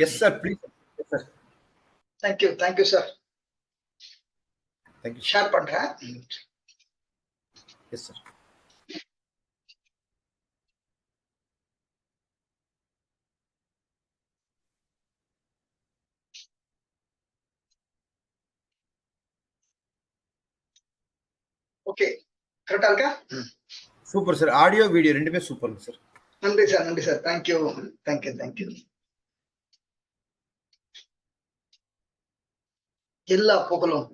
Yes, sir. Please. Yes, sir. Thank you, sir. Thank you. Share பண்றேன். Yes, sir. Okay, கரெக்டா இருக்கா? Super sir. Audio video ரெண்டுமே super sir. நன்றி sir. Thank you. எல்லா புகழும்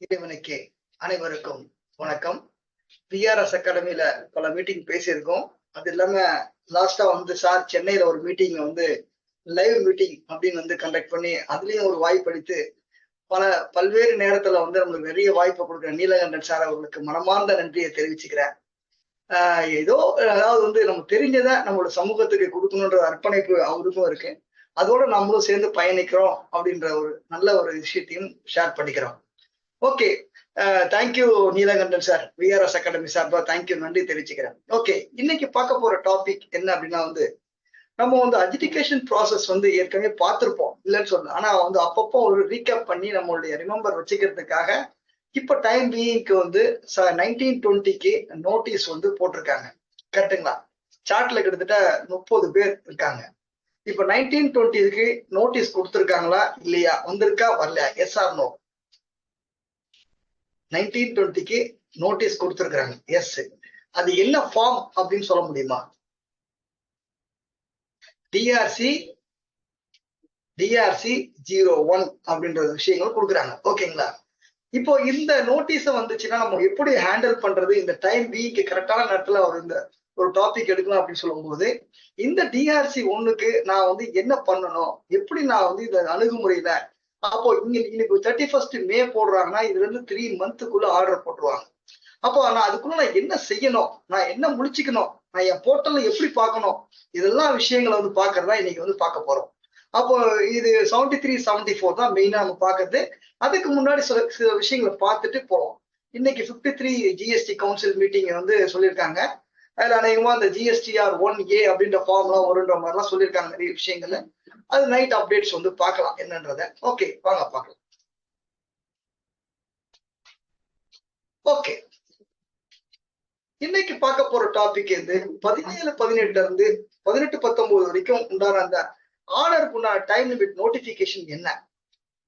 இறைவனுக்கே. அனைவருக்கும் வணக்கம். பிஆர்எஸ் அகாடமியில பல மீட்டிங் பேசியிருக்கோம். அது இல்லாம லாஸ்டா வந்து சார் சென்னையில ஒரு மீட்டிங் வந்து லைவ் மீட்டிங் அப்படின்னு வந்து கண்டக்ட் பண்ணி அதுலயும் ஒரு வாய்ப்பளித்து பல்வேறு நேரத்துல வந்து நம்மளுக்கு நிறைய வாய்ப்பை கொடுக்குற நீலகண்டன் சார் அவர்களுக்கு மனமார்ந்த நன்றியை தெரிவிச்சுக்கிறேன். ஏதோ அதாவது வந்து நம்ம தெரிஞ்சதை நம்மளோட சமூகத்துக்கு கொடுக்கணுன்ற அர்ப்பணிப்பு அவருக்கும் இருக்கு. அதோட நம்மளும் சேர்ந்து பயணிக்கிறோம் அப்படின்ற ஒரு நல்ல ஒரு விஷயத்தையும் ஷேர் பண்ணிக்கிறோம். Okay, thank you Neelakandan sir, VRS academy சார்பா தேங்க்யூ, நன்றி தெரிவிச்சுக்கிறேன். ஓகே, இன்னைக்கு பார்க்க போற டாபிக் என்ன அப்படின்னா வந்து நம்ம வந்து எஜுகேஷன் ப்ராசஸ் வந்து ஏற்கனவே பார்த்திருப்போம், இல்லைன்னு சொல்லணும். ஆனா வந்து அப்பப்போ ஒரு ரீகேப் பண்ணி நம்மளுடைய ரிமெம்பர் வச்சுக்கிறதுக்காக இப்ப டைம் பீயிங்க்கு வந்து 1920க்கு நோட்டீஸ் வந்து போட்டிருக்காங்க. கரெக்டுங்களா? சார்ட்ல கிட்டத்தட்ட 30 பேர் இருக்காங்க. இப்ப 1920க்கு நோட்டீஸ் கொடுத்திருக்காங்களா இல்லையா, வந்திருக்கா வரல, எஸ் ஆர் நோ? 1920க்கு நோட்டீஸ் கொடுத்திருக்காங்க, எஸ். அது என்ன ஃபார்ம் அப்படின்னு சொல்ல முடியுமா? டிஆர்சி 01 அப்படின்ற விஷயங்கள் கொடுக்குறாங்க. ஓகேங்களா? இப்போ இந்த நோட்டீஸ் வந்துச்சுன்னா நம்ம எப்படி ஹேண்டில் பண்றது? இந்த டைம் வீக்கு கரெக்டான நேரத்துல இந்த ஒரு டாபிக் எடுக்கலாம் அப்படின்னு சொல்லும் போது இந்த டிஆர்சி 1க்கு நான் வந்து என்ன பண்ணணும், எப்படி நான் வந்து இந்த அணுகுமுறையில, அப்போ இன்னைக்கு 31 மே போடுறாங்கன்னா இதுல இருந்து 3 மந்த்துக்குள்ள ஆர்டர் போட்டுருவாங்க. அப்போ நான் அதுக்குள்ள நான் என்ன செய்யணும், நான் என்ன முடிச்சுக்கணும், நான் என் போர்ட்டல்ல எப்படி பார்க்கணும், இதெல்லாம் விஷயங்களை வந்து பாக்குறதா இன்னைக்கு வந்து பார்க்க போறோம். அப்போ இது 73, 74 தான் மெயினா நம்ம பாக்குறது. அதுக்கு முன்னாடி சில விஷயங்களை பார்த்துட்டு போவோம். இன்னைக்கு 53 ஜிஎஸ்டி கவுன்சில் மீட்டிங் வந்து சொல்லியிருக்காங்க. அதுல அநேகமா அந்த GSTR 1A அப்படின்ற ஃபார்ம் எல்லாம் வருன்ற மாதிரி எல்லாம் சொல்லியிருக்காங்க நிறைய விஷயங்கள்ல. அது நைட் அப்டேட்ஸ் வந்து பார்க்கலாம் என்னன்றத. ஓகே, வாங்க பார்க்கலாம். ஓகே, இன்னைக்கு பார்க்க போற டாபிக் வந்து 17-18 இருந்து 18-19 வரைக்கும் உண்டான அந்த ஆர்டருக்கு உண்டான டைம் லிமிட் நோட்டிபிகேஷன் என்ன?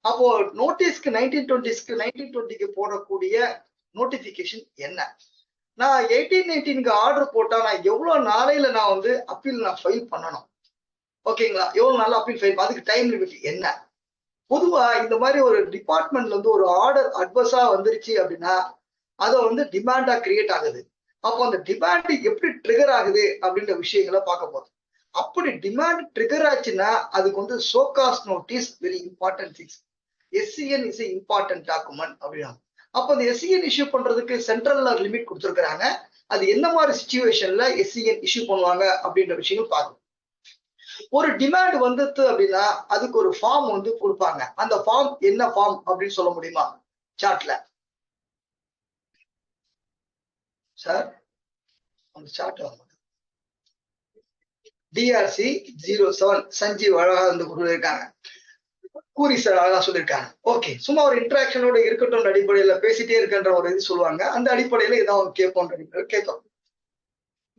அப்போ நோட்டீஸ்க்கு 1920க்கு போடக்கூடிய நோட்டிபிகேஷன் என்ன? நான் 1819க்கு ஆர்டர் போட்டா நான் எவ்வளவு நாளையில நான் வந்து அப்பீல் நான் ஃபைல் பண்ணணும்? ஓகேங்களா? எவ்வளவு நாள் அப்பீல் ஃபைல், அதுக்கு டைம் லிமிட் என்ன? பொதுவா இந்த மாதிரி ஒரு டிபார்ட்மெண்ட்ல இருந்து ஒரு ஆர்டர் அட்வர்ஸா வந்துருச்சு அப்படின்னா அதை வந்து டிமாண்டா கிரியேட் ஆகுது. அப்போ அந்த டிமாண்ட் எப்படி ட்ரிகர் ஆகுது அப்படின்ற விஷயங்களை பார்க்க போறோம். அப்படி டிமாண்ட் ட்ரிகர் ஆச்சுன்னா அதுக்கு வந்து show cause notice very important things. SCN is important document அப்படின்னா அப்போ அந்த SCN இஷ்யூ பண்றதுக்கு சென்ட்ரல்ல லிமிட் கொடுத்துருக்காங்க. அது என்ன மாதிரி சிச்சுவேஷன்ல SCN இஷ்யூ பண்ணுவாங்க அப்படின்ற விஷயங்கள் பார்க்கணும். ஒரு டிமாண்ட் வந்துட்டு அப்படின்னா அதுக்கு ஒரு ஃபார்ம் வந்து கொடுப்பாங்க. அந்த ஃபார்ம் என்ன ஃபார்ம் அப்படின்னு சொல்ல முடியுமா? சார்ட்ல சார் அந்த சார்ட் டிஆர்சி 07 சஞ்சீவ் அழகா வந்து கொடுத்துருக்காங்க, கூறி சார் அழகா சொல்லியிருக்காங்க. ஓகே, சும்மா ஒரு இன்டராக்ஷனோட இருக்கட்டும் அடிப்படையில பேசிட்டே இருக்கின்ற ஒரு இது சொல்லுவாங்க. அந்த அடிப்படையில ஏதாவது கேட்போம்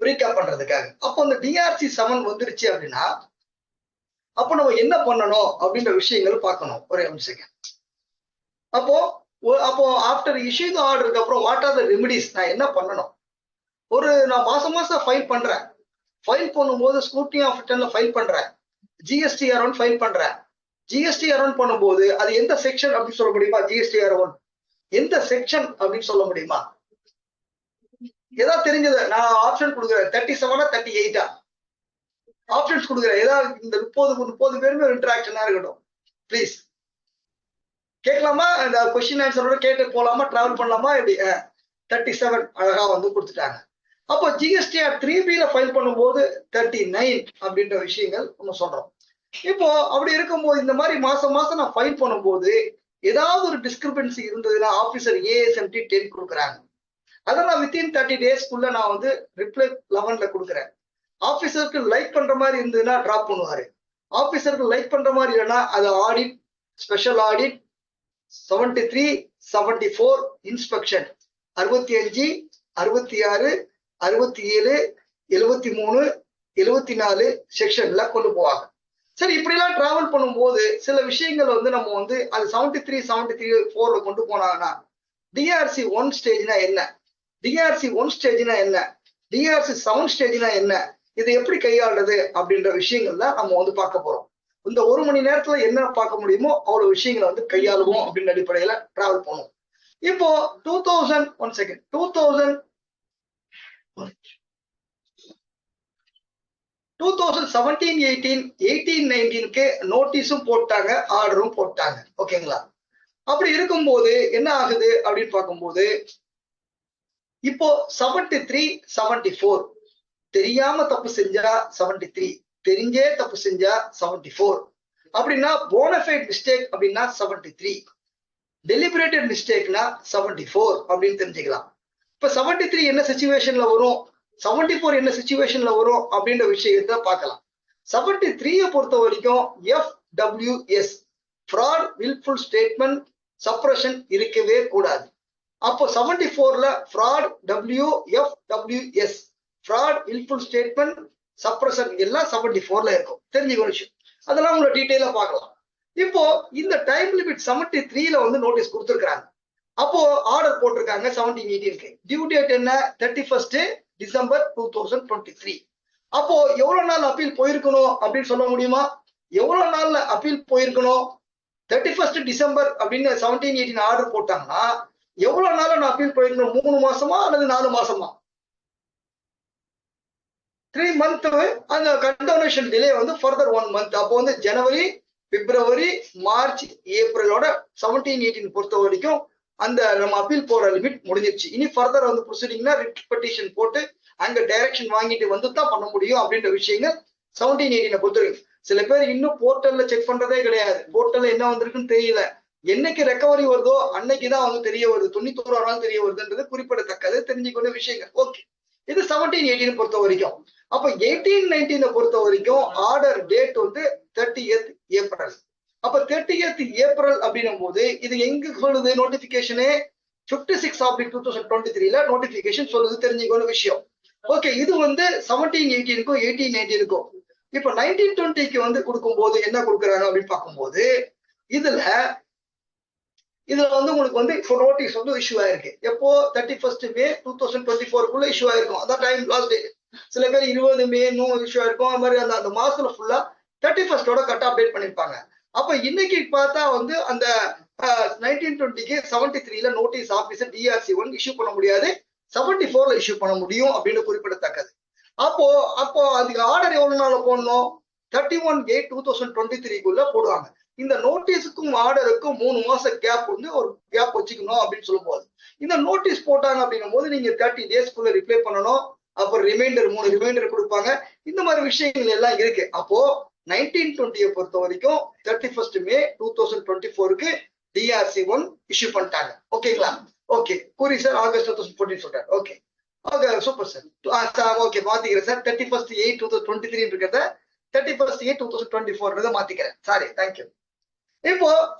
ரீகேப் பண்றதுக்காக. அப்போ அந்த டிஆர்சி 7 வந்துருச்சு அப்படின்னா அப்போ நம்ம என்ன பண்ணணும் அப்படின்ற விஷயங்கள் பார்க்கணும். ஒரே நிமிஷம். அப்போ ஆஃப்டர் இஷ்யூ ஆர்டருக்கு அப்புறம் வாட் ஆர் த ரெமிடிஸ், நான் என்ன பண்ணணும்? நான் மாசம் ஃபைல் பண்றேன். ஃபைல் பண்ணும்போது ஸ்க்ரூட்டினி ஆஃப் ரிட்டன்ல ஃபைல் பண்றேன், GSTR 1 ஃபைல் பண்றேன். GSTR 1 பண்ணும்போது அது எந்த செக்ஷன் அப்படின்னு சொல்ல முடியுமா? GSTR 1 எந்த செக்ஷன் அப்படின்னு சொல்ல முடியுமா? ஏதாவது தெரிஞ்சது நான் ஆப்ஷன் கொடுக்குறேன். 37 38 ஆப்ஷன்ஸ் கொடுக்குறேன். ஏதாவது இந்த 30 பேருமே ஒரு இன்டராக்ஷனா இருக்கட்டும் ப்ளீஸ். கேட்கலாமா? இந்த கொஸ்டின் ஆன்சரோட கேட்டு போலாமா, டிராவல் பண்ணலாமா? எப்படி? 37 அழகா வந்து கொடுத்துட்டாங்க. அப்போ GSTR 3Bல ஃபைல் பண்ணும்போது 39 அப்படின்ற விஷயங்கள் நம்ம சொல்றோம். இப்போ அப்படி இருக்கும்போது இந்த மாதிரி மாசம் நான் ஃபைல் பண்ணும்போது ஏதாவது ஒரு டிஸ்கிரிபன்சி இருந்ததுன்னா ஆபீசர் ASMT 10 கொடுக்குறாங்க. அதை நான் வித்தின் 30 டேஸ்க்குள்ள நான் வந்து ரிப்ளை 11ல கொடுக்குறேன். ஆபீசருக்கு லைக் பண்ற மாதிரி இருந்ததுன்னா டிராப் பண்ணுவாரு. ஆபீசருக்கு லைக் பண்ற மாதிரி இல்லைன்னா அது ஆடிட், ஸ்பெஷல் ஆடிட், 73, 74 இன்ஸ்பெக்ஷன், 65, 66, 67, 73, 74 செக்ஷன்ல கொண்டு போவாங்க. சரி, இப்படி எல்லாம் டிராவல் பண்ணும்போது சில விஷயங்கள் வந்து நம்ம வந்து அது 73, 73, 4ல கொண்டு போனாங்கன்னா டிஆர்சி 1 ஸ்டேஜ்னா என்ன, டிஆர்சி 1 ஸ்டேஜ்னா என்ன, டிஆர்சி 7 ஸ்டேஜ்னா என்ன, இதை எப்படி கையாளுறது அப்படின்ற விஷயங்கள் தான் நம்ம வந்து பார்க்க போறோம். இந்த 1 மணி நேரத்துல என்ன பார்க்க முடியுமோ அவ்வளவு விஷயங்களை வந்து கையாளுவோம் அப்படின்ற அடிப்படையில டிராவல் பண்ணுவோம். இப்போ 2000 1 செகண்ட் 2017, 18, 19க்கு நோட்டீஸும் போட்டாங்க, ஆர்டரும் போட்டாங்க. ஓகேங்களா? அப்படி இருக்கும்போது என்ன ஆகுது அப்படின்னு பார்க்கும்போது இப்போ 73, 74 தெரியாம தப்பு செஞ்சா 73, தெரிஞ்சே தப்பு செஞ்சா 74, அப்படின்னா போனஃபைட் மிஸ்டேக் அப்படின்னா 73, டெலிபரேட்டட் மிஸ்டேக்னா 74 அப்படின்னு தெரிஞ்சுக்கலாம். இப்ப 73 என்ன சிச்சுவேஷன்ல வரும், 74 என்ன சிச்சுவேஷன்ல வரும் அப்படின்ற விஷயத்தை பார்க்கலாம். 73 பொறுத்த வரைக்கும் FWS fraud wilful statement suppression இருக்கவே கூடாது. அப்போ 74ல fraud WFWS fraud wilful statement suppression எல்லாம் 74ல இருக்கும். தெரிஞ்சுக்க விஷயம், அதெல்லாம் உங்களை டீட்டெயிலா பார்க்கலாம். இப்போ இந்த டைம் லிமிட் 73ல வந்து நோட்டீஸ் கொடுத்துருக்காங்க. அப்போ ஆர்டர் போட்டிருக்காங்க 17, 18க்கு. டியூ டேட் என்ன, 31st டிசம்பர் 2023. அப்போ எவ்வளவு நாள் அப்பீல் போயிருக்கணும் அப்படின்னு சொல்ல முடியுமா? எவ்வளவு நாள்ல அப்பீல் போயிருக்கணும்? 31st டிசம்பர் அப்படின்னு 17, 18 ஆர்டர் போட்டாங்கன்னா எவ்வளவு நாள் நான் அப்பீல் போயிருக்கணும்? 3 மாசமா அல்லது 4 மாசமா? 3 month. அந்த கண்டோனேஷன் டிலே வந்து ஃபர்தர் 1 month. அப்போ வந்து ஜனவரி, பிப்ரவரி, மார்ச், ஏப்ரலோட 17, 18 பொறுத்த வரைக்கும் அந்த நம்ம அப்பீல் போற லிமிட் முடிஞ்சிருச்சு. இனி ஃபர்தர் வந்து ப்ரொசீடிங்னா ரிட் பெட்டிஷன் போட்டு அங்க டைரக்ஷன் வாங்கிட்டு வந்து தான் பண்ண முடியும் அப்படின்ற விஷயங்கள் 17, 18 பொறுத்த வரைக்கும். சில பேர் இன்னும் போர்ட்டல்ல செக் பண்றதே கிடையாது. போர்ட்டல்ல என்ன வந்திருக்குன்னு தெரியல. என்னைக்கு ரெக்கவரி வருதோ அன்னைக்குதான் வந்து தெரிய வருது. 91 நாள் தெரிய வருதுன்றது குறிப்பிடத்தக்கது. தெரிஞ்சுக்கொண்ட விஷயங்கள். ஓகே, இது 17, 18 பொறுத்த வரைக்கும். அப்ப 18, 19 பொறுத்த வரைக்கும் ஆர்டர் டேட் வந்து 30th ஏப்ரல். அப்ப 30th ஏப்ரல் அப்படின்னும் போது இது எங்க சொல்லுது நோட்டிபிகேஷனு? 56/2023ல நோட்டிபிகேஷன் சொல்லுது. தெரிஞ்சுக்கொண்ட விஷயம். ஓகே, இது வந்து 17, 18க்கும் 18, 19க்கும். இப்ப 19, 20க்கு வந்து கொடுக்கும்போது என்ன கொடுக்குறாங்க அப்படின்னு பார்க்கும்போது இதுல வந்து உங்களுக்கு வந்து இப்போ நோட்டீஸ் வந்து இஷ்யூ ஆயிருக்கு. எப்போ 31st May 2024க்குள்ள இஷ்யூ ஆயிருக்கும். அதான் டைம் லாஸ்ட் டே. சில பேர் 20 May இஷ்யூ ஆயிருக்கும். அது மாதிரி அந்த மாசத்துல ஃபுல்லா 31st கட் அப்டேட் பண்ணிருப்பாங்க. அப்ப இன்னைக்கு பார்த்தா வந்து அந்த 19, 20க்கு 73ல நோட்டீஸ் ஆபீசர் DRC 1 இஷ்யூ பண்ண முடியாது, 74ல இஷ்யூ பண்ண முடியும் அப்படின்னு குறிப்பிடத்தக்கது. அப்போ அதுக்கு ஆர்டர் எவ்வளவு நாள் போடணும்? 31/8/2023க்குள்ள போடுவாங்க. இந்த நோட்டீஸுக்கும் ஆர்டருக்கும் 3 மாசம் கேப் வந்து ஒரு கேப் வச்சுக்கணும் அப்படின்னு சொல்லும் போது இந்த நோட்டீஸ் போட்டாங்க அப்படின்னும் போது நீங்க 30 டேஸ்க்குள்ள ரிப்ளை பண்ணணும். அப்புறம் ரிமைண்டர் 3 ரிமைண்டர் கொடுப்பாங்க. இந்த மாதிரி விஷயங்கள் எல்லாம் இருக்கு. அப்போ 19, 20 பொறுத்த வரைக்கும் 31st May 2024க்கு DRC 1 இஷ்யூ பண்ணிட்டாங்க. ஓகேங்களா? ஓகே, கூறி சார் ஆகஸ்ட் 2014 சொல்றாரு. Okay, super sir. ஓகே, மாத்திக்கிறேன் சார். 31st 8, 2023 இருக்கிறத 31st 8, 2024 மாத்திக்கிறேன். Sorry, thank you.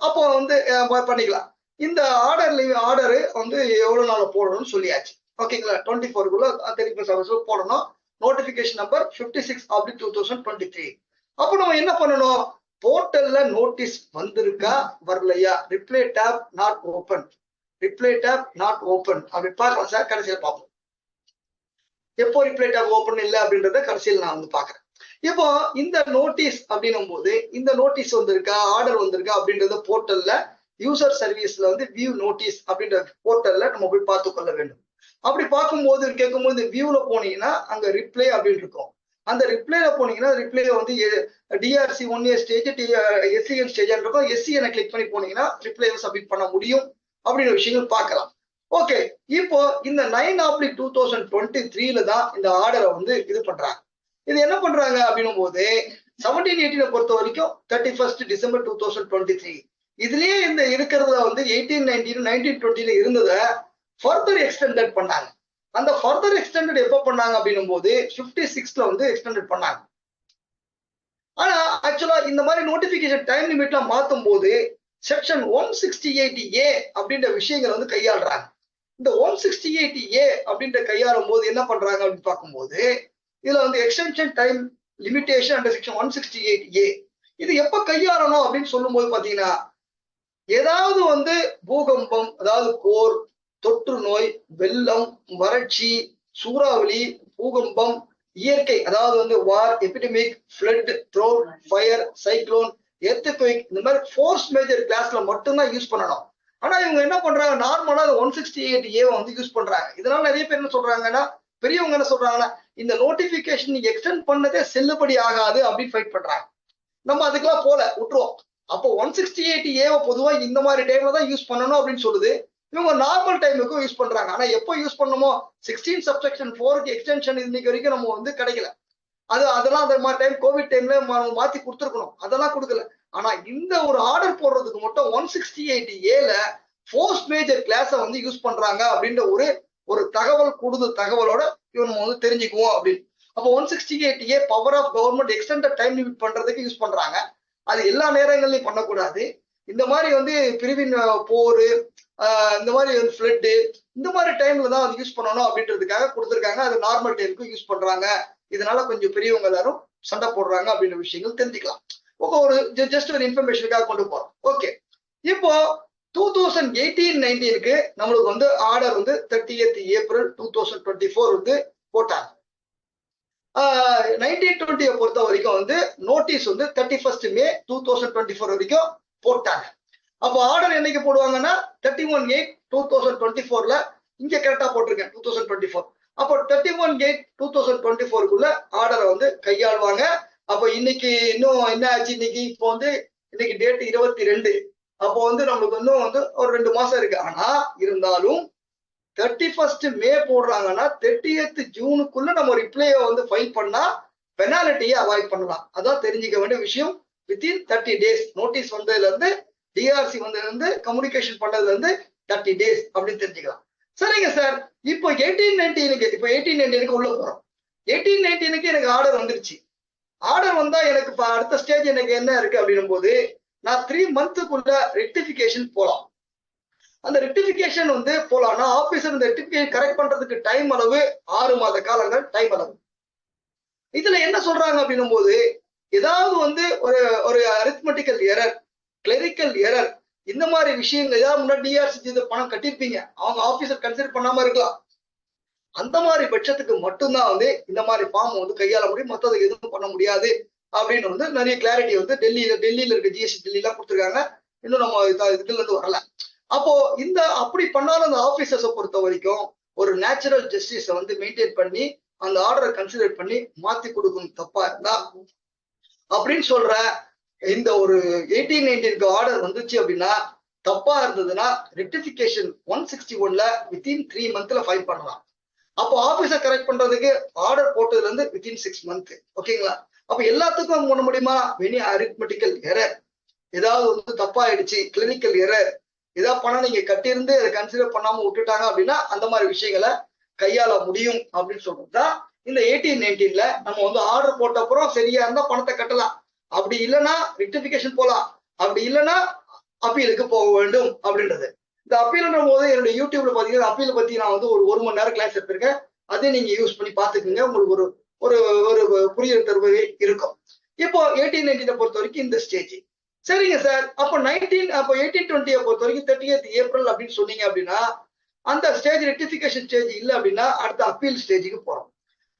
அப்போ வந்து பண்ணிக்கலாம். இந்த ஆர்டர் வந்து எவ்வளவு நாள் போடணும்னு சொல்லியாச்சு. ஓகேங்களா? 24க்குள்ள 31st போடணும். Notification number 56/2023. அப்போ நம்ம என்ன பண்ணணும்? போர்ட்டல்ல நோட்டீஸ் வந்திருக்கா வரலையா? Reply tab not open, reply tab not open அப்படி பார்க்கலாம் சார். கடைசியில் பார்ப்போம். எப்போ ரிப்ளை டேப் ஓபன் இல்லை அப்படின்றத கடைசியில் நான் வந்து பாக்குறேன். இப்போ இந்த நோட்டீஸ் அப்படின்னும் போது இந்த நோட்டீஸ் வந்திருக்கா, ஆர்டர் வந்திருக்கா அப்படின்றத போர்ட்டல்ல யூசர் சர்வீஸ்ல வந்து வியூ நோட்டீஸ் அப்படின்ற போர்ட்டல்ல நம்ம போய் பார்த்து கொள்ள வேண்டும். அப்படி பார்க்கும்போது கேட்கும்போது இந்த வியூல போனீங்கன்னா அங்க ரிப்ளை அப்படின்னு இருக்கும். அந்த ரிப்ளைல போனீங்கன்னா ரிப்ளை வந்து DRC 1A stage, SCN stage இருக்கும். SCN கிளிக் பண்ணி போனீங்கன்னா ரிப்ளை சப்மிட் பண்ண முடியும் அப்படின்ற விஷயங்கள் பார்க்கலாம். ஓகே, இப்போ இந்த 9/2023ல தான் இந்த ஆர்டரை வந்து இது பண்றாங்க. இது என்ன பண்றாங்க அப்படின்னும் போது 17, 18 பொறுத்த வரைக்கும் 31st டிசம்பர் 2023 இதுலயே இந்த இருக்கிறத வந்து 18, 19, 19, 20ல இருந்ததை ஃபர்தர் எக்ஸ்டெண்டட் பண்ணாங்க. அந்த ஃபர்தர் எக்ஸ்டெண்டட் எப்போ பண்ணாங்க அப்படின்னும் போது 56ல வந்து எக்ஸ்டெண்டட் பண்ணாங்க. ஆனா ஆக்சுவலா இந்த மாதிரி நோட்டிபிகேஷன் டைம் லிமிட்லாம் மாத்தும் போது செக்ஷன் 168A அப்படின்ற விஷயங்கள் வந்து கையாளுறாங்க. இந்த 168A அப்படின்ற கையாளும் போது என்ன பண்றாங்க அப்படின்னு பார்க்கும்போது இதுல வந்து extension time limitation under section 168A இது எப்ப கையாளணும் அப்படின்னு சொல்லும் போது பாத்தீங்கன்னா ஏதாவது வந்து பூகம்பம், அதாவது போர், தொற்று நோய், வெள்ளம், வறட்சி, சூறாவளி, பூகம்பம், இயற்கை, அதாவது வந்து war, epidemic, flood, drought, fire, cyclone, earthquake, இந்த மாதிரி ஃபோர்ஸ் மேஜர் கிளாஸ்ல மட்டும்தான் யூஸ் பண்ணணும். ஆனா இவங்க என்ன பண்றாங்க, நார்மலா 168A வந்து யூஸ் பண்றாங்க. இதனால நிறைய பேர் என்ன சொல்றாங்கன்னா, பெரியவங்க என்ன சொல்றாங்கன்னா, இந்த நோட்டிபிகேஷன் நீங்க எக்ஸ்டெண்ட் பண்ணதே செல்லுபடி ஆகாது அப்படின்னு ஃபைட் பண்றாங்க. நம்ம அதுக்கெல்லாம் போல விட்டுருவோம். அப்போ 168A பொதுவா இந்த மாதிரி டைம்ல தான் யூஸ் பண்ணணும் அப்படின்னு சொல்லுது. இவங்க நார்மல் டைமுக்கும் யூஸ் பண்றாங்க. ஆனா எப்போ யூஸ் பண்ணணுமோ 16 சப்செக்ஷன் 4க்கு எக்ஸ்டென்ஷன் இன்னைக்கு வரைக்கும் நம்ம வந்து கிடைக்கல. அதெல்லாம் அந்த மாதிரி டைம் கோவிட் டைம்ல மாத்தி கொடுத்துருக்கணும். அதெல்லாம் கொடுக்கல. ஆனா இந்த ஒரு ஆர்டர் போடுறதுக்கு மட்டும் 168Aல ஃபோர்ஸ் மேஜர் கிளாஸ வந்து யூஸ் பண்றாங்க அப்படின்ற ஒரு தகவலோட நம்ம வந்து தெரிஞ்சுக்குவோம் அப்படின்னு. அப்போ 168A power of government extended time limit பண்றதுக்கு யூஸ் பண்றாங்க. அது எல்லா நேரங்கள்லயும் பண்ணக்கூடாது. இந்த மாதிரி வந்து பிரிவின் போரு, இந்த மாதிரி ஃப்ளட், இந்த மாதிரி டைம்ல தான் அது யூஸ் பண்ணணும் அப்படின்றதுக்காக கொடுத்துருக்காங்க. அது நார்மல் டைமுக்கு யூஸ் பண்றாங்க. இதனால கொஞ்சம் பெரியவங்க எல்லாரும் சண்டை போடுறாங்க அப்படின்ற விஷயங்கள் தெரிஞ்சுக்கலாம். ஒரு ஜஸ்ட் ஒரு இன்ஃபர்மேஷனுக்காக கொண்டு போறோம். ஓகே, இப்போ 2018-19க்கு நம்மளுக்கு வந்து ஆர்டர் வந்து 30th April 2024 வந்து போட்டாங்க. 1920 பொறுத்த வரைக்கும் வந்து நோட்டீஸ் வந்து 31st May 2024 வரைக்கும் போட்டாங்க. அப்போ ஆர்டர் என்னைக்கு போடுவாங்கன்னா 31/8/2024ல இங்க கரெக்டா போட்டிருக்கேன் 2024. அப்போ 31/8/2024க்குள்ள ஆர்டரை வந்து கையாளுவாங்க. அப்போ இன்னைக்கு இன்னும் என்ன ஆச்சு, இப்போ வந்து இன்னைக்கு டேட் 22. அப்போ வந்து நம்மளுக்கு இன்னும் வந்து ஒரு 2 மாசம் இருக்கு. ஆனா இருந்தாலும் 31st May போடுறாங்கன்னா 30th Juneக்குள்ள நம்ம ரிப்ளையை வந்து ஃபைல் பண்ணா பெனாலிட்டியை அவாய்ட் பண்ணலாம். அதான் தெரிஞ்சுக்க வேண்டிய விஷயம். வித்தின் 30 டேஸ் நோட்டீஸ் வந்ததுல இருந்து டிஆர்சி வந்ததுல இருந்து கம்யூனிகேஷன் பண்ணதுல இருந்து 30 டேஸ் அப்படின்னு தெரிஞ்சுக்கலாம். சரிங்க சார், இப்போ 18-19க்கு உள்ள போறோம். 18-19க்கு எனக்கு ஆர்டர் வந்துருச்சு. ஆர்டர் வந்தா எனக்கு இப்ப அடுத்த ஸ்டேஜ் எனக்கு என்ன இருக்கு அப்படின்னும் போது நான் 3 மந்த்துக்குள்ள ரெக்டிபிகேஷன் போலாம். அந்த ரெக்டிபிகேஷன் வந்து போலாம்னா ஆபீசர் இந்த ரெக்டிபிகேஷன் கரெக்ட் பண்றதுக்கு டைம் அளவு 6 மாத காலங்கள் டைம் அளவு. இதுல என்ன சொல்றாங்க அப்படின்னும் போது ஏதாவது வந்து ஒரு அரித்மெட்டிக்கல் எரர், கிளரிக்கல் எரர், இந்த மாதிரி விஷயங்கள் ஏதாவது முன்னாடி டிஆர்சி பணம் கட்டிருப்பீங்க, அவங்க ஆபீசர் கன்சிடர் பண்ணாம இருக்கலாம். அந்த மாதிரி பட்சத்துக்கு மட்டும்தான் வந்து இந்த மாதிரி ஃபார்ம் வந்து கையாள முடியும், மொத்தத்துக்கு எதுவும் பண்ண முடியாது அப்படின்னு வந்து நிறைய கிளாரிட்டி வந்து டெல்லியில இருக்க ஜிஎஸ்டி டெல்லிலாம் கொடுத்துருக்காங்க. இன்னும் நம்ம இதுல இருந்து வரல. அப்போ இந்த அப்படி பண்ணாலும் அந்த ஆபீசர்ஸை பொறுத்த வரைக்கும் ஒரு நேச்சுரல் ஜஸ்டிஸ வந்து மெயின்டைன் பண்ணி அந்த ஆர்டரை கன்சிடர் பண்ணி மாத்தி கொடுக்கணும் தப்பா இருந்தா அப்படின்னு சொல்ற இந்த ஒரு 18-19க்கு ஆர்டர் வந்துச்சு அப்படின்னா தப்பா இருந்ததுன்னா ரெக்டிபிகேஷன் 161ல வித்தின் 3 மந்த்ல ஃபைல் பண்ணலாம். அப்போ ஆபீஸர் கரெக்ட் பண்றதுக்கு ஆர்டர் போட்டதுல இருந்து வித்தின் 6 மந்த். ஓகேங்களா? அப்ப எல்லாத்துக்கும் பண்ண முடியுமா? வெனி அரித்மெட்டிக்கல் எரர், ஏதாவது வந்து தப்பாயிடுச்சு, கிளினிக்கல் எரர், ஏதாவது பணம் நீங்க கட்டியிருந்து அதை கன்சிடர் பண்ணாம விட்டுட்டாங்க அப்படின்னா அந்த மாதிரி விஷயங்களை கையாள முடியும் அப்படின்னு சொல்றதுதான் இந்த 18-19ல நம்ம வந்து ஆர்டர் போட்ட அப்புறம் சரியா இருந்தா பணத்தை கட்டலாம், அப்படி இல்லைன்னா ரெக்டிபிகேஷன் போலாம், அப்படி இல்லைன்னா அப்பீலுக்கு போக வேண்டும் அப்படின்றது. இந்த அப்பீல்ன்ற போது என்னுடைய யூடியூப்ல பாத்தீங்கன்னா அப்பீல் பத்தி நான் வந்து ஒரு மணி நேரம் கிளாஸ் எடுத்திருக்கேன். அதை நீங்க யூஸ் பண்ணி பாத்துக்கோங்க, உங்களுக்கு ஒரு ஒரு புரிதல் தருவது இருக்கும். இப்போ 18-19 பொறுத்த வரைக்கும் இந்த ஸ்டேஜ். சரிங்க சார், அப்போ 18-20 பொறுத்த வரைக்கும் 30th April அப்படின்னு சொன்னீங்க அப்படின்னா அந்த ஸ்டேஜ் ரெக்டிபிகேஷன் ஸ்டேஜ் இல்லை அப்படின்னா அடுத்த அப்பீல் ஸ்டேஜுக்கு போறோம்.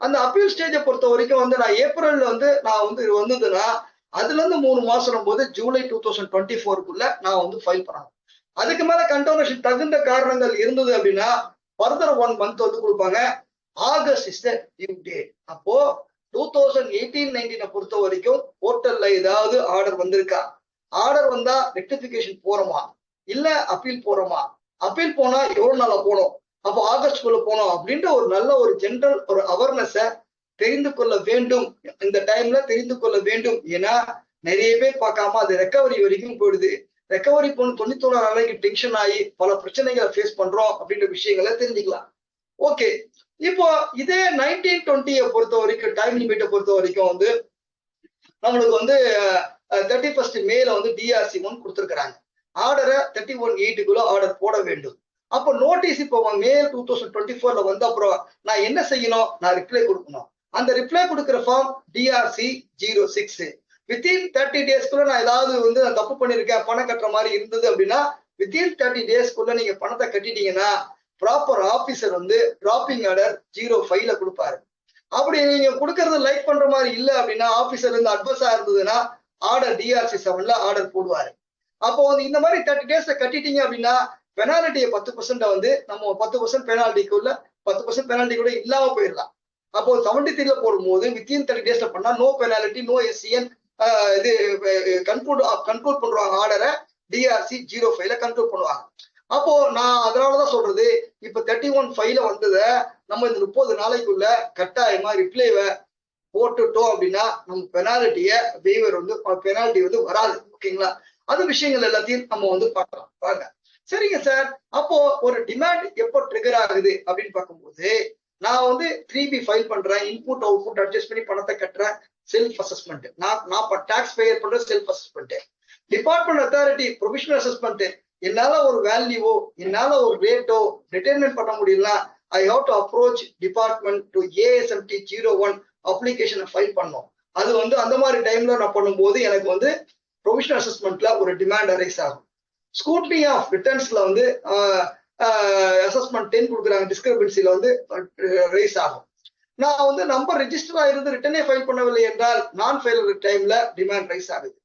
அந்த அப்பீல் ஸ்டேஜை பொறுத்த வரைக்கும் வந்து நான் ஏப்ரல்ல வந்து நான் வந்து வந்ததுன்னா அதுல இருந்து 3 மாசம் போது ஜூலை 2024க்குள்ள நான் வந்து ஃபைல் பண்ணணும். அதுக்கு மேல கண்டோனேஷன் தகுந்த காரணங்கள் இருந்தது அப்படின்னா ஃபர்தர் 1 மந்த் வந்து கொடுப்பாங்க. August is the due date. அப்போ 2018-19 பொறுத்த வரைக்கும் போர்ட்டல்ல ஏதாவது ஆர்டர் வந்திருக்கா, ஆர்டர் வந்தா ரெக்டிபிகேஷன் போறோமா, இல்ல அப்பீல் போறோமா, அப்பீல் போனா எவ்வளவு நாளா போனோம், அப்போ ஆகஸ்ட்குள்ள போனோம் அப்படின்ற ஒரு நல்ல ஒரு ஜெனரல் ஒரு அவேர்னஸ தெரிந்து கொள்ள வேண்டும். இந்த டைம்ல தெரிந்து கொள்ள வேண்டும். ஏன்னா நிறைய பேர் பார்க்காம அது ரெக்கவரி வரைக்கும் போயிடுது. ரெக்கவரி போன 91 நாளைக்கு டென்ஷன் ஆகி பல பிரச்சனைகளை ஃபேஸ் பண்றோம் அப்படின்ற விஷயங்களை தெரிஞ்சுக்கலாம். ஓகே, இப்போ இதே 19-20 பொறுத்த வரைக்கும் டைம் லிமிட்டை பொறுத்த வரைக்கும் வந்து நம்மளுக்கு வந்து 31 மேல வந்து டிஆர்சி 1 கொடுத்திருக்கிறாங்க. ஆர்டரை 31/8 ஆர்டர் போட வேண்டும். அப்போ நோட்டீஸ் இப்போ மே 2024 வந்து அப்புறம் நான் என்ன செய்யணும்? நான் ரிப்ளை கொடுக்கணும். அந்த ரிப்ளை கொடுக்கிற ஃபார்ம் டிஆர்சி 06. வித்தின் 30 டேஸ்க்குள்ள நான் ஏதாவது வந்து நான் தப்பு பண்ணிருக்கேன், பணம் கட்டுற மாதிரி இருந்தது அப்படின்னா வித்தின் 30 டேஸ்க்குள்ள நீங்க பணத்தை கட்டிட்டீங்கன்னா ப்ராப்பர் ஆபீசர் வந்து டிராப்பிங் ஆர்டர் 05ல கொடுப்பாரு. அப்படி நீங்க கொடுக்கறது லைக் பண்ற மாதிரி இல்ல அப்படின்னா ஆபீசர் இருந்து அட்வர்ஸா இருந்ததுன்னா ஆர்டர் டிஆர்சி 7ல ஆர்டர் போடுவாரு. அப்போ வந்து இந்த மாதிரி 30 டேஸ்ல கட்டிட்டீங்க அப்படின்னா பெனால்ட்டியை 10% வந்து நம்ம 10% பெனால்ட்டிக்குள்ள 10% பெனால்ட்டி கூட இல்லாம போயிடலாம். அப்போ 73ல போடும்போது வித்தின் 30 டேஸ்ல பண்ணா நோ பெனால்ட்டி, நோ எஸ்சிஎன் இது கன்க்ளூட் பண்றாங்க ஆர்டரை டிஆர்சி 05ல கன்க்ளூட் பண்ணுவாங்க. அப்போ நான் அதனாலதான் சொல்றது இப்ப 31/5ல வந்தத நம்ம இந்த 30 நாளைக்குள்ள கட்டாயமா ரிப்ளைவை போட்டுட்டோம் அப்படின்னா நம்ம பெனால்ட்டிய வெய்வர் வந்து பெனால்ட்டி வந்து வராது. ஓகேங்களா? அது விஷயங்கள் எல்லாத்தையும் நம்ம வந்து பார்க்கலாம். வாங்க. சரிங்க சார், அப்போ ஒரு டிமாண்ட் எப்போ ட்ரிகர் ஆகுது அப்படின்னு பார்க்கும்போது நான் வந்து 3B ஃபைல் பண்றேன், இன்புட் அவுட்புட் அட்ஜஸ்ட் பண்ணி பணத்தை கட்டுறேன், செல்ஃப் அசஸ்மெண்ட். நான் டாக்ஸ் பேயர் பண்ற self assessment. Department authority provisional assessment. என்னால ஒரு வேல்யூவோ என்னால ஒரு ரேட்டோ டிட்டர்மின் பண்ண முடியலன்னா I have to approach department to ASMT 01 அப்ளிகேஷனை ஃபைல் பண்ணோம். அது வந்து அந்த மாதிரி டைம்ல நான் பண்ணும்போது எனக்கு வந்து ப்ரொவிஷனல் அசஸ்மெண்ட்ல ஒரு டிமாண்ட் அரைஸ் ஆகும். ஸ்கூட்னி ஆஃப் ரிட்டர்ன்ஸ்ல வந்து அசஸ்மெண்ட் 10 கொடுக்குறாங்க, டிஸ்கிரிபன்சில வந்து ரைஸ் ஆகும். நான் வந்து நம்பர் ரெஜிஸ்டர் ஆயிருந்து ரிட்டர்னே ஃபைல் பண்ணவில்லை என்றால் நான் ஃபைல் டைம்ல டிமாண்ட் ரைஸ் ஆகுது.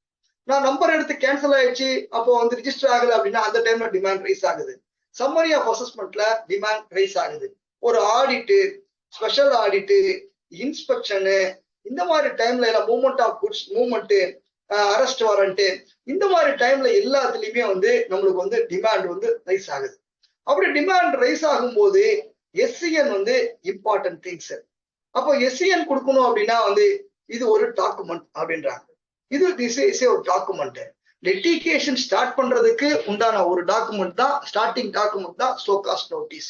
நான் நம்பர் எடுத்து கேன்சல் ஆயிடுச்சு, அப்போ வந்து ரிஜிஸ்டர் ஆகுது அப்படின்னா அந்த டைம்ல டிமாண்ட் ரைஸ் ஆகுது. சம்மரி ஆஃப் அசஸ்மெண்ட்ல டிமாண்ட் ரைஸ் ஆகுது. ஒரு ஆடிட்டு, ஸ்பெஷல் ஆடிட்டு, இன்ஸ்பெக்ஷனு, இந்த மாதிரி டைம்ல எல்லாம் movement of goods movement, arrest warrant, இந்த மாதிரி டைம்ல எல்லாத்துலயுமே வந்து நம்மளுக்கு வந்து டிமாண்ட் வந்து ரைஸ் ஆகுது. அப்படி டிமாண்ட் ரைஸ் ஆகும்போது எஸ்சிஎன் வந்து இம்பார்ட்டன்ட் திங்ஸ். அப்போ எஸ்சிஎன் கொடுக்கணும் அப்படின்னா வந்து இது ஒரு டாக்குமெண்ட் அப்படின்றாங்க. இது ஒரு டாக்குமெண்ட். லிட்டிகேஷன் ஸ்டார்ட் பண்றதுக்கு உண்டான ஒரு டாக்குமெண்ட் தான், ஸ்டார்டிங் டாக்குமெண்ட் தான் சோகாஸ்ட் நோட்டீஸ்.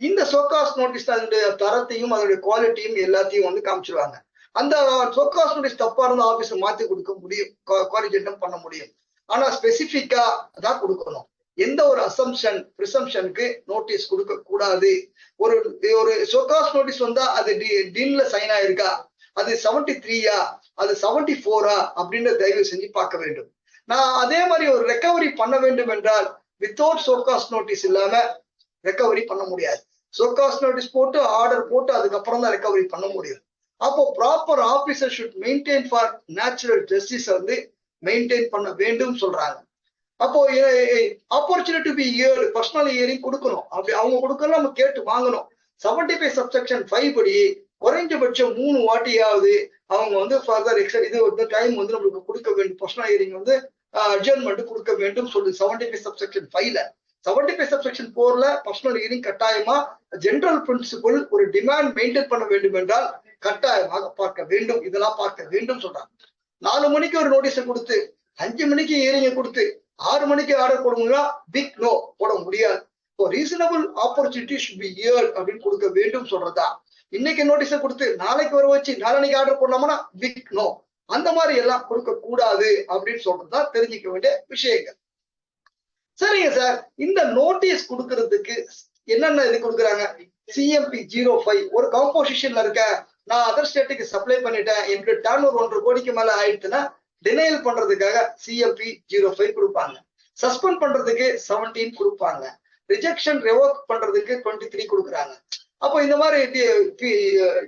இந்த சோகாஸ்ட் நோட்டீஸ் அதனுடைய தரத்தையும் அதனுடைய குவாலிட்டியும் எல்லாத்தையும் வந்து காமிச்சிருவாங்க. அந்த சோகாஸ்ட் நோட்டீஸ் தப்பா இருந்தா ஆபீஸ் மாத்தி கொடுக்க முடியும், குவாலிஜென்டம் பண்ண முடியும். ஆனா ஸ்பெசிபிக்கா தான் கொடுக்கணும். எந்த ஒரு அசம்ஷன் பிரிசம்ஷனுக்கு நோட்டீஸ் கொடுக்க கூடாது. ஒரு சோகாஸ்ட் நோட்டீஸ் வந்தா அது டீன்ல சைன் ஆயிருக்கா, அது 73யா, அது 74ஆ அப்படின்னு தயவு செஞ்சு பார்க்க வேண்டும். நான் அதே மாதிரி ஒரு ரெக்கவரி பண்ண வேண்டும் என்றால் வித்தவுட் சோகாஸ்ட் நோட்டீஸ் இல்லாம ரெக்கவரி பண்ண முடியாது. சோகாஸ்ட் நோட்டீஸ் போட்டு ஆர்டர் போட்டு அதுக்கப்புறம் தான் ரெக்கவரி பண்ண முடியும். அப்போ proper officer should maintain for natural justice வந்து மெயின்டைன் பண்ண வேண்டும் சொல்றாங்க. அப்போ opportunity to be heard, personal hearing கொடுக்கணும். அப்படி அவங்க கொடுக்கணும், நம்ம கேட்டு வாங்கணும். 75 சப்செக்ஷன் 5 படி குறைஞ்சபட்சம் 3 வாட்டியாவது அவங்க வந்து ஃபர்தர் இது வந்து டைம் வந்து நம்மளுக்கு கொடுக்க வேண்டும். பர்சனல் ஹியரிங் வந்து அட்ஜர்ன்மெண்ட் கொடுக்க வேண்டும் சொல்லு 75 சப்செக்ஷன் 5ல. 75 சப்செக்ஷன் 4ல பர்சனல் ஹியரிங் கட்டாயமா ஜெனரல் பிரின்சிபல் ஒரு டிமாண்ட் மெயின்டைன் பண்ண வேண்டும் என்றால் கட்டாயமாக பார்க்க வேண்டும். இதெல்லாம் பார்க்க வேண்டும் சொல்றாங்க. 4 மணிக்கு ஒரு நோட்டீஸை கொடுத்து 5 மணிக்கு ஹியரிங்கை கொடுத்து 6 மணிக்கு ஆர்டர் போடுங்களா, பிக் நோ, போட முடியாது. Reasonable opportunity should be heard அப்படின்னு கொடுக்க வேண்டும் சொல்றதா. இன்னைக்கு நோட்டீஸை கொடுத்து நாளைக்கு வர வச்சு நாளைக்கு ஆர்டர் போடலாமா, பிக் நோ, அந்த மாதிரி எல்லாம் கொடுக்க கூடாது அப்படின்னு சொல்றதுதான் தெரிஞ்சுக்க வேண்டிய விஷயங்கள். சரிங்க சார், இந்த நோட்டீஸ் கொடுக்கறதுக்கு என்னென்ன இது கொடுக்குறாங்க? CMP 05 ஒரு காம்போசிஷன்ல இருக்க, நான் அதர் ஸ்டேட்டுக்கு சப்ளை பண்ணிட்டேன், எனக்கு டர்ன் ஒரு 1.5 கோடிக்கு மேல ஆயிடுச்சுன்னா டினைல் பண்றதுக்காக CMP 05 கொடுப்பாங்க. சஸ்பெண்ட் பண்றதுக்கு 17 கொடுப்பாங்க. ரிஜெக்ஷன் ரெவோக் பண்றதுக்கு 23 கொடுக்குறாங்க. அப்போ இந்த மாதிரி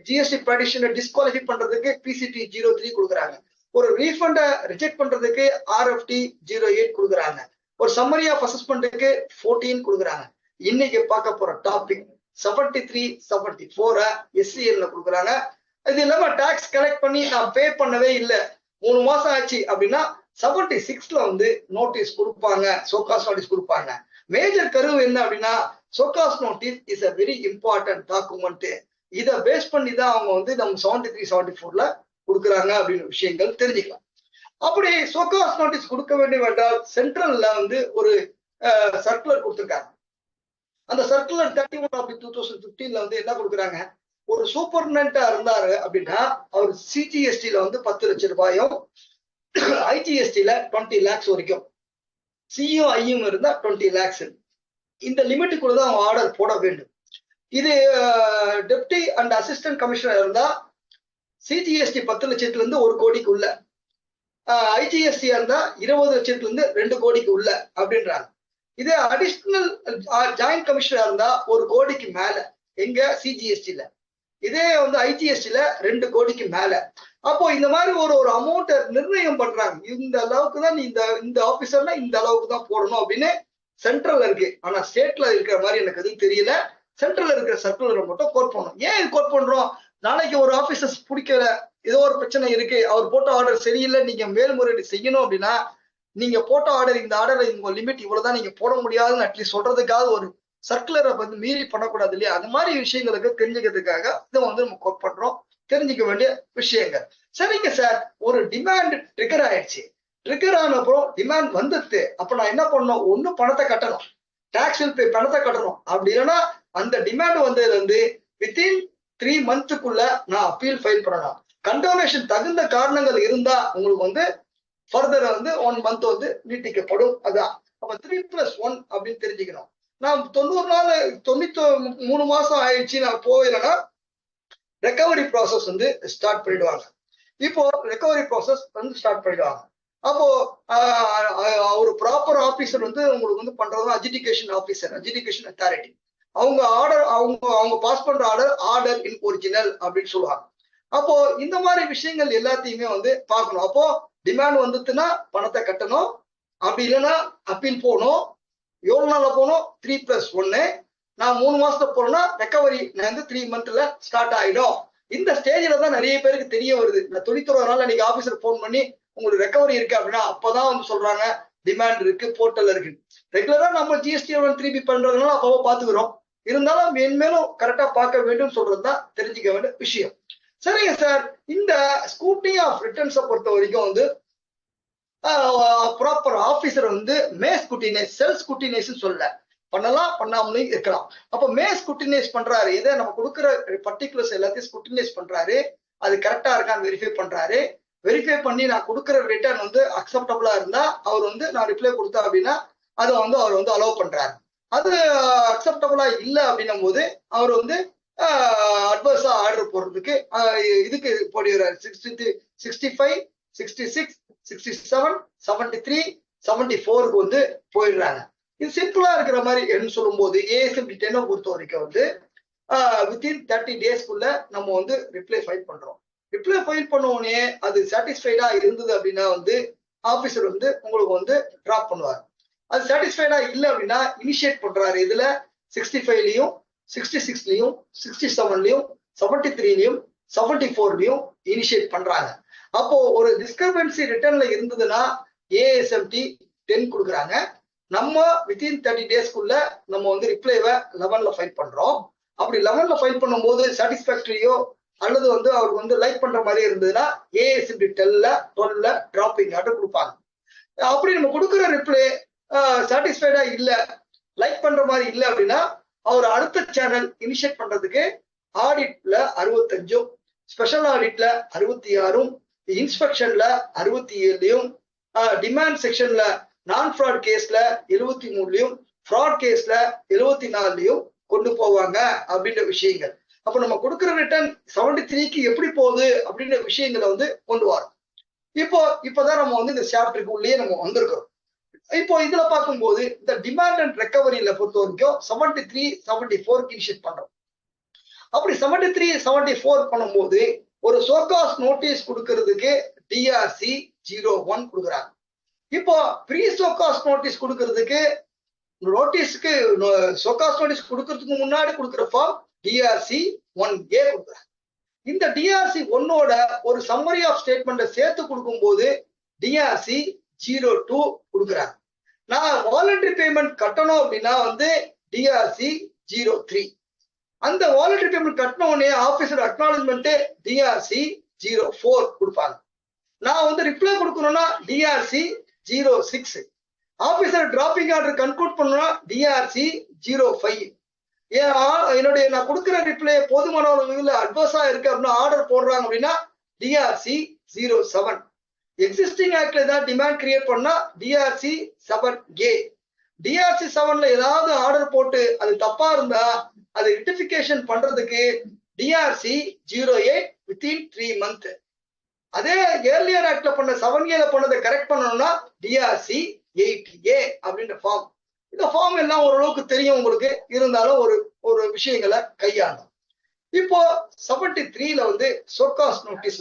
GST பெட்டிஷனை டிஸ்குவாலிஃபை பண்றதுக்கு PCT 03 கொடுக்குறாங்க. ஒரு ரீஃபண்ட ரிஜெக்ட் பண்றதுக்கு RFT 08 கொடுக்குறாங்க. ஒரு சம்மரி ஆஃப் அசஸ்மெண்ட்டுக்கு 14 கொடுக்குறாங்க. இன்னைக்கு பார்க்க போற டாபிக் 73, 74 SCL கொடுக்குறாங்க. இது இல்லாம டாக்ஸ் கலெக்ட் பண்ணி நான் பே பண்ணவே இல்லை, 3 மாசம் ஆச்சு அப்படின்னா 76ல வந்து நோட்டீஸ் கொடுப்பாங்க, சோகாஸ்ட் நோட்டீஸ் கொடுப்பாங்க. மேஜர் கருவு என்ன அப்படின்னா show cause notice is a very important document. இதை பேஸ் பண்ணி தான் அவங்க வந்து நம்ம 73, 74ல கொடுக்குறாங்க அப்படின்னு விஷயங்கள் தெரிஞ்சுக்கலாம். அப்படி சோகாஸ்ட் நோட்டீஸ் கொடுக்க வேண்டும் என்றால் சென்ட்ரல்ல வந்து ஒரு சர்க்குலர் கொடுத்துருக்காங்க. அந்த சர்க்குலர் 31/2015ல வந்து என்ன கொடுக்குறாங்க, ஒரு சூப்பர்டென்டா இருந்தாரு அப்படின்னா அவர் சிஜிஎஸ்டில வந்து 10 லட்சம் ரூபாயும் ஐஜிஎஸ்டில 20 lakhs வரைக்கும், சியும் ஐயும் இருந்தா 20 lakhs. இந்த லிமிட்டுக்குள்ள தான் அவங்க ஆர்டர் போட வேண்டும். இது டெப்டி அண்ட் அசிஸ்டன்ட் கமிஷனர் இருந்தா சிஜிஎஸ்டி 10 லட்சத்துல இருந்து 1 கோடிக்கு உள்ள, ஐஜிஎஸ்டி இருந்தா 20 லட்சத்துல இருந்து 2 கோடிக்கு உள்ள அப்படின்றாங்க. இது அடிஷனல் ஜாயிண்ட் கமிஷனர் இருந்தா 1 கோடிக்கு மேல எங்க சிஜிஎஸ்டில, இதே வந்து ஐஜிஎஸ்டில 2 கோடிக்கு மேல. அப்போ இந்த மாதிரி ஒரு அமௌண்ட் நிர்ணயம் பண்றாங்க. இந்த அளவுக்கு தான் நீ இந்த ஆபீசர்னா இந்த அளவுக்கு தான் போடணும் அப்படின்னு சென்ட்ரல்ல இருக்கு. ஆனா ஸ்டேட்ல இருக்கிற மாதிரி எனக்கு எதுவும் தெரியல. சென்ட்ரல்ல இருக்கிற சர்க்குலரை மட்டும் கோட் பண்ணணும். ஏன் இது கோட் பண்றோம்? நாளைக்கு ஒரு ஆபீசர்ஸ் பிடிக்கல, ஏதோ ஒரு பிரச்சனை இருக்கு, அவர் போட்ட ஆர்டர் சரியில்லை, நீங்க மேல்முறையீடு செய்யணும் அப்படின்னா நீங்க போட்ட ஆர்டர், இந்த ஆர்டர் உங்க லிமிட் இவ்வளவுதான், நீங்க போட முடியாதுன்னு அட்லீஸ்ட் சொல்றதுக்காக ஒரு சர்க்குலரை வந்து மீறி பண்ணக்கூடாது இல்லையா? அது மாதிரி விஷயங்களுக்கு தெரிஞ்சுக்கிறதுக்காக இதை வந்து நம்ம கோட் பண்றோம். தெரிஞ்சுக்க வேண்டிய விஷயங்கள். சரிங்க சார், ஒரு டிமாண்ட் ட்ரிகர் ஆயிடுச்சு, ட்ரிகர் ஆன அப்புறம் டிமாண்ட் வந்துட்டு அப்ப நான் என்ன பண்ணணும்? ஒண்ணு பணத்தை கட்டணும், டாக்ஸ் வில் பே, பணத்தை கட்டணும். அப்படி இல்லைன்னா அந்த டிமாண்ட் வந்ததுல இருந்து வித்தின் 3 monthsக்குள்ள நான் அப்பீல் ஃபைல் பண்ணணும். கண்டோனேஷன் தகுந்த காரணங்கள் இருந்தா உங்களுக்கு வந்து ஃபர்தர் வந்து 1 month வந்து நீட்டிக்கப்படும். அதான் அப்ப 3+1 அப்படின்னு தெரிஞ்சுக்கணும். நான் 90 நாள் 93 மாசம் ஆயிடுச்சு நான் போயிடலன்னா ரெக்கவரி ப்ராசஸ் வந்து ஸ்டார்ட் பண்ணிடுவாங்க. இப்போ ரெக்கவரி ப்ராசஸ் வந்து ஸ்டார்ட் பண்ணிடுவாங்க. அப்போ ஒரு ப்ராப்பர் ஆபீசர் வந்து உங்களுக்கு வந்து பண்றது அட்ஜுடிகேஷன் ஆபீசர், அட்ஜுடிகேஷன் அத்தாரிட்டி. அவங்க ஆர்டர், அவங்க பாஸ் பண்ற ஆர்டர் இன் ஒரிஜினல் அப்படின்னு சொல்லுவாங்க. அப்போ இந்த மாதிரி விஷயங்கள் எல்லாத்தையுமே வந்து பார்க்கணும். அப்போ டிமாண்ட் வந்துச்சுன்னா பணத்தை கட்டணும், அப்படி இல்லைன்னா அப்பீல் போகணும். எவ்வளவு நாள்ல போகணும்? 3+1. நான் 3 மாசத்துல போறேன்னா ரெக்கவரி வந்து 3 monthல ஸ்டார்ட் ஆயிடும். இந்த ஸ்டேஜ்ல தான் நிறைய பேருக்கு தெரிய வருது. நான் 91 நாள் அன்னைக்கு ஆபீசர் போன் பண்ணி உங்களுக்கு ரெக்கவரி இருக்கு அப்படின்னா அப்பதான் வந்து சொல்றாங்க டிமாண்ட் இருக்கு, போர்ட்டல் இருக்கு. ரெகுலரா நம்ம ஜிஎஸ்டி 3B பண்றதுனால அப்போ பாத்துக்கிறோம். இருந்தாலும் மேன்மேலும் கரெக்டா பார்க்க வேண்டும் சொல்றதுதான் தெரிஞ்சுக்க வேண்டிய விஷயம். சரிங்க சார், இந்த ஸ்கூட்டி ஆஃப் ரிட்டர்ன்ஸை பொறுத்த வரைக்கும் வந்து ப்ராப்பர் ஆபீசர் வந்து மே ஸ்கூட்டினைஸ், செல் ஸ்கூட்டினைஸ் சொல்ல பண்ணலாம், பண்ணாமலும் இருக்கலாம். அப்ப மே ஸ்கூட்டினைஸ் பண்றாரு, இதை நம்ம கொடுக்குற பர்டிகுலர்ஸ் எல்லாத்தையும் ஸ்கூட்டினைஸ் பண்றாரு, அது கரெக்டா இருக்கான்னு வெரிஃபை பண்றாரு. வெரிஃபை பண்ணி நான் கொடுக்குற ரிட்டர்ன் வந்து அக்செப்டபிளா இருந்தா அவர் வந்து நான் ரிப்ளை கொடுத்தா அப்படின்னா அதை வந்து அவர் வந்து அலோவ் பண்றாரு. அது அக்செப்டபிளா இல்லை அப்படின்னும் போது அவர் வந்து அட்வர்ஸா ஆர்டர் போடுறதுக்கு இதுக்கு போடுகிறார். 65, 66, 67, 73, 74க்கு வந்து போயிடுறாங்க. இது சிம்பிளா இருக்கிற மாதிரி என்ன சொல்லும் போது ASMT 10 பொறுத்த வரைக்கும் வந்து வித்தின் 30 daysக்குள்ள நம்ம வந்து ரிப்ளை ஃபைல் பண்றோம். ரிப்ளை ஃபைல் பண்ண உடனே அது சாட்டிஸ்ஃபைடா இருந்தது அப்படின்னா வந்து ஆபீசர் வந்து உங்களுக்கு வந்து டிராப் பண்ணுவார். அது சாட்டிஸ்ஃபைடா இல்லை அப்படின்னா இனிஷியேட் பண்றாரு. இதுல 65லயும் 66லயும் 67லயும் 73லயும் 74லயும் இனிஷியேட் பண்றாங்க. அப்போ ஒரு டிஸ்கிரிபன்சி ரிட்டர்ன்ல இருந்ததுன்னா ASMT 10 கொடுக்குறாங்க. நம்ம வித்தின் 30 daysக்குள்ள நம்ம வந்து ரிப்ளைவை 11ல ஃபைல் பண்றோம். அப்படி 11ல ஃபைல் பண்ணும்போது சாட்டிஸ்பாக்டரியோ அல்லது வந்து அவருக்கு வந்து லைக் பண்ற மாதிரி இருந்ததுன்னா ASMT 12ல டிராப்பிங் ஆர்டர் கொடுப்பாங்க. அப்படி நம்ம கொடுக்குற ரிப்ளை சாட்டிஸ்ஃபைடா இல்ல, லைக் பண்ற மாதிரி இல்லை அப்படின்னா அவர் அடுத்த சேனல் இனிஷியேட் பண்றதுக்கு ஆடிட்ல 65, ஸ்பெஷல் ஆடிட்ல 66, இன்ஸ்பெக்ஷன்ல 67லயும், டிமாண்ட் செக்ஷன்ல நான் ஃப்ராட் கேஸ்ல 73லயும், ஃப்ராட் கேஸ்ல 74லயும் கொண்டு போவாங்க அப்படின்ற விஷயங்கள். அப்ப நம்ம கொடுக்குற ரிட்டர்ன் 73க்கு எப்படி போகுது அப்படின்ற விஷயங்களை வந்து கொண்டு வரோம். இப்பதான் நம்ம வந்து இந்த சாப்டருக்கு உள்ளே நம்ம வந்திருக்கிறோம். இப்போ இதுல பார்க்கும்போது இந்த டிமாண்ட் அண்ட் ரெக்கவரியில பொறுத்த வரைக்கும் 73, 74க்கு இனிஷியேட் பண்றோம். அப்படி 73, 74 பண்ணும்போது ஒரு சோகாஸ் நோட்டீஸ் கொடுக்கறதுக்கு DRC 01 கொடுக்குறாங்க. இப்போ ப்ரீ சோகாஸ் நோட்டீஸ் கொடுக்கறதுக்கு நோட்டீஸ்க்கு சோகாஸ் நோட்டீஸ் கொடுக்கறதுக்கு முன்னாடி கொடுக்குற ஃபார்ம் DRC 1A கொடுக்குறாங்க. இந்த DRC 1ஓட ஒரு சம்மரி ஆஃப் ஸ்டேட்மெண்ட்டை சேர்த்து கொடுக்கும்போது DRC 02 கொடுக்குறாங்க. நான் வாலண்டரி பேமெண்ட் கட்டணும் அப்படின்னா வந்து DRC 03. அந்த வாலண்டரி பேமெண்ட் கட்டின உடனே ஆபீசர் அக்னாலஜ்மெண்ட் DRC 04 கொடுப்பாங்க. நான் வந்து ரிப்ளை கொடுக்கணும்னா DRC 06. Officer dropping order conclude பண்ணணும்னா DRC 05. நான் கொடுக்குற ரிப்ளை போதுமான அட்வர்ஸா இருக்கு அப்படின்னா ஆர்டர் போடுறாங்க அப்படின்னா டிஆர்சி 07. எக்ஸிஸ்டிங் ஆக்ட்ல ஏதாவது டிமாண்ட் கிரியேட் பண்ணா டிஆர்சி 7A. டிஆர்சி 7ல ஏதாவது ஆர்டர் போட்டு அது தப்பா இருந்தா அது ரெக்டிஃபிகேஷன் பண்றதுக்கு டிஆர்சி 08 within 3 months. அதே ஏர்லியர் ஆக்ட்ல பண்ண 7A பண்ணதை கரெக்ட் பண்ணணும்னா டிஆர்சி 8A அப்படின்ற ஃபார்ம். இந்த ஃபார்ம் எல்லாம் ஓரளவுக்கு தெரியும் உங்களுக்கு, இருந்தாலும் ஒரு விஷயங்களை கையாளும். இப்போ 73ல சோகாஸ் நோட்டீஸ்